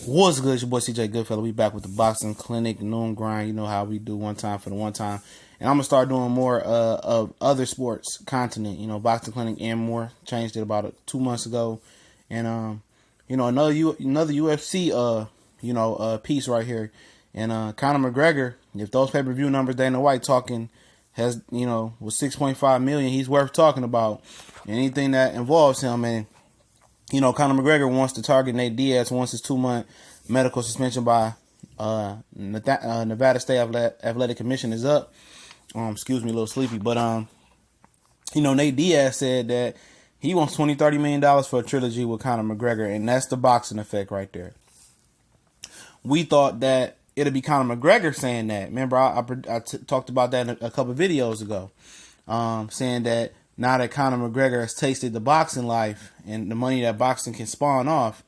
What's good? It's your boy CJ Goodfellow. We back with the boxing clinic, noon grind. You know how we do one time for the one time. And I'm going to start doing more of other sports content, boxing clinic and more. Changed it about 2 months ago. And, another UFC, piece right here. And Conor McGregor, if those pay-per-view numbers Dana White talking has, with 6.5 million, he's worth talking about. Anything that involves him. And Conor McGregor wants to target Nate Diaz once his 2-month medical suspension by Nevada State Athletic Commission is up. Excuse me, a little sleepy. But, Nate Diaz said that he wants $20-30 million for a trilogy with Conor McGregor, and that's the boxing effect right there. We thought that it'd be Conor McGregor saying that. Remember, I talked about that a couple videos ago, saying that now that Conor McGregor has tasted the boxing life and the money that boxing can spawn off,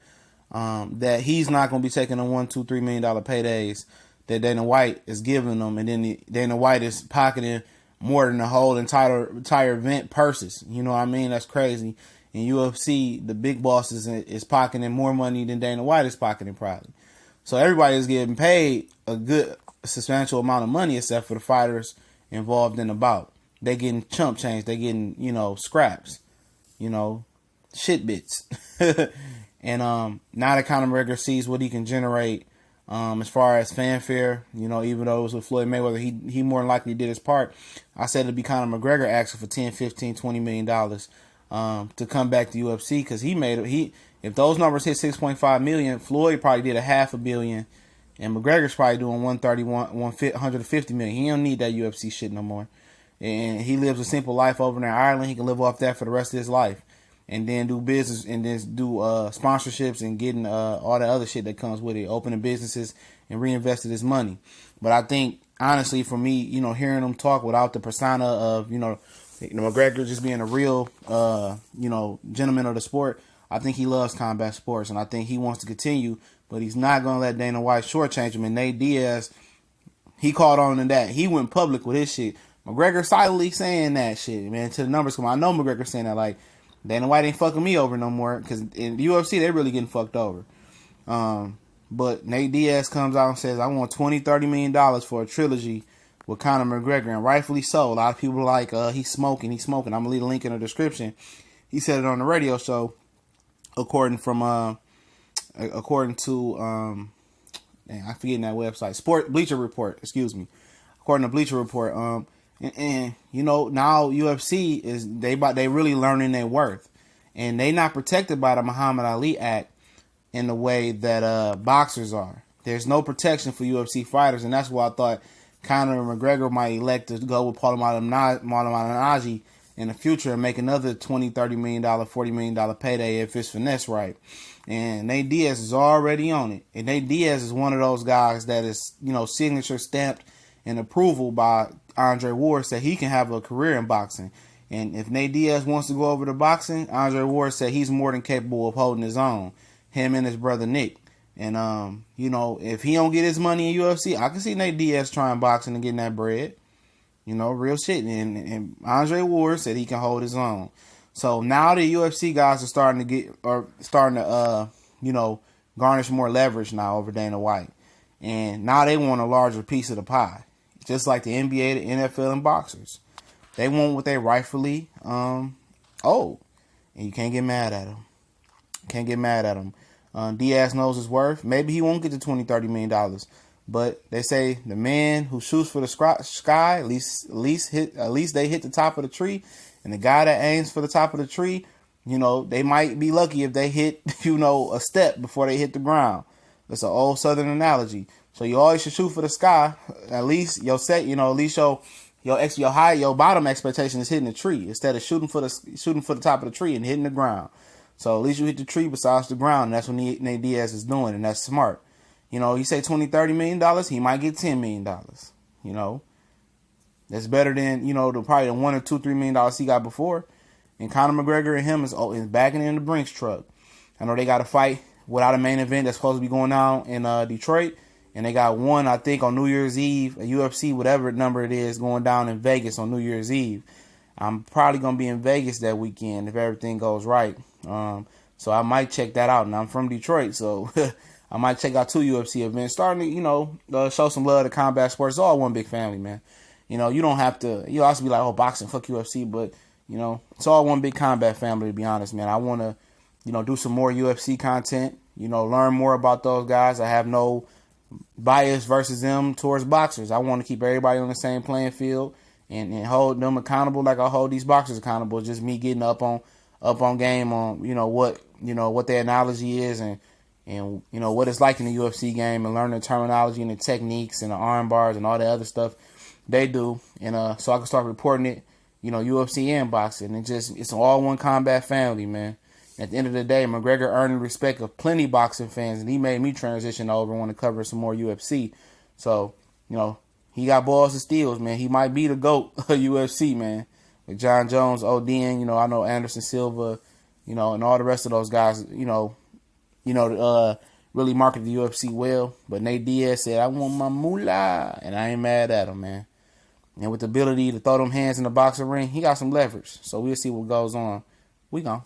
that he's not going to be taking the $1-2-3 million paydays that Dana White is giving them, and then Dana White is pocketing more than the whole entire event purses. You know what I mean? That's crazy. In UFC, the big boss is pocketing more money than Dana White is pocketing probably. So everybody is getting paid a good substantial amount of money except for the fighters involved in the bout. They getting chump change. They getting, scraps, shit bits. And now that Conor McGregor sees what he can generate as far as fanfare, even though it was with Floyd Mayweather, he more than likely did his part. I said it'd be Conor McGregor asking for $10, $15, $20 million to come back to UFC because if those numbers hit 6.5 million, Floyd probably did $500 million, and McGregor's probably doing 150 million. He don't need that UFC shit no more. And he lives a simple life over in Ireland. He can live off that for the rest of his life. And then do business and then do sponsorships and getting all the other shit that comes with it. Opening businesses and reinvesting his money. But I think, honestly, for me, hearing him talk without the persona of, McGregor just being a real, gentleman of the sport, I think he loves combat sports. And I think he wants to continue. But he's not going to let Dana White shortchange him. And Nate Diaz, he caught on to that. He went public with his shit. McGregor silently saying that shit, man, to the numbers come. I know McGregor saying that, like, Dana White ain't fucking me over no more, because in the UFC, they really getting fucked over. But Nate Diaz comes out and says, I want $20-30 million for a trilogy with Conor McGregor, and rightfully so. A lot of people are like, he's smoking. I'm going to leave a link in the description. He said it on the radio show, according to, I'm forgetting that website, Bleacher Report, excuse me. According to Bleacher Report, and now UFC is they really learning their worth, and they not protected by the Muhammad Ali Act in the way that boxers are. There's no protection for UFC fighters, and that's why I thought Conor McGregor might elect to go with Paulo Malignaggi in the future and make another $20-30 million, $40 million payday if it's finesse right. And Nate Diaz is already on it, and Nate Diaz is one of those guys that is signature stamped and approval by Andre Ward said he can have a career in boxing. And if Nate Diaz wants to go over to boxing, Andre Ward said he's more than capable of holding his own, him and his brother Nick. And, if he don't get his money in UFC, I can see Nate Diaz trying boxing and getting that bread. Real shit. And Andre Ward said he can hold his own. So now the UFC guys are starting to garnish more leverage now over Dana White. And now they want a larger piece of the pie. Just like the NBA, the NFL, and boxers. They want what they rightfully owe. And you can't get mad at them. Diaz knows his worth. Maybe he won't get to $20-30 million. But they say the man who shoots for the sky, at least they hit the top of the tree. And the guy that aims for the top of the tree, they might be lucky if they hit, a step before they hit the ground. It's an old Southern analogy. So you always should shoot for the sky. At least your bottom expectation is hitting the tree instead of shooting for the top of the tree and hitting the ground. So at least you hit the tree besides the ground, and that's what Nate Diaz is doing, and that's smart. You say $20-30 million, he might get $10 million. That's better than probably the $1 or $2-3 million he got before. And Conor McGregor and him is backing in the Brinks truck. I know they got to fight without a main event that's supposed to be going down in Detroit. And they got one, I think, on New Year's Eve, a UFC, whatever number it is, going down in Vegas on New Year's Eve. I'm probably going to be in Vegas that weekend if everything goes right. So I might check that out. And I'm from Detroit, so I might check out 2 UFC events. Starting to, show some love to combat sports. It's all one big family, man. You don't have to. You also be like, oh, boxing, fuck UFC, but it's all one big combat family. To be honest, man, I want to, do some more UFC content. Learn more about those guys. I have no bias versus them towards boxers. I want to keep everybody on the same playing field and hold them accountable like I hold these boxers accountable. It's just me getting up on game on what their analogy is and what it's like in the UFC game and learn the terminology and the techniques and the arm bars and all the other stuff they do, and so I can start reporting it, UFC and boxing. It's all one combat family, man. At the end of the day, McGregor earned the respect of plenty boxing fans, and he made me transition over and want to cover some more UFC. So, he got balls and steals, man. He might be the GOAT of UFC, man. With John Jones, ODN, I know Anderson Silva, and all the rest of those guys, really marketed the UFC well. But Nate Diaz said, I want my moolah, and I ain't mad at him, man. And with the ability to throw them hands in the boxing ring, he got some leverage. So we'll see what goes on. We gone.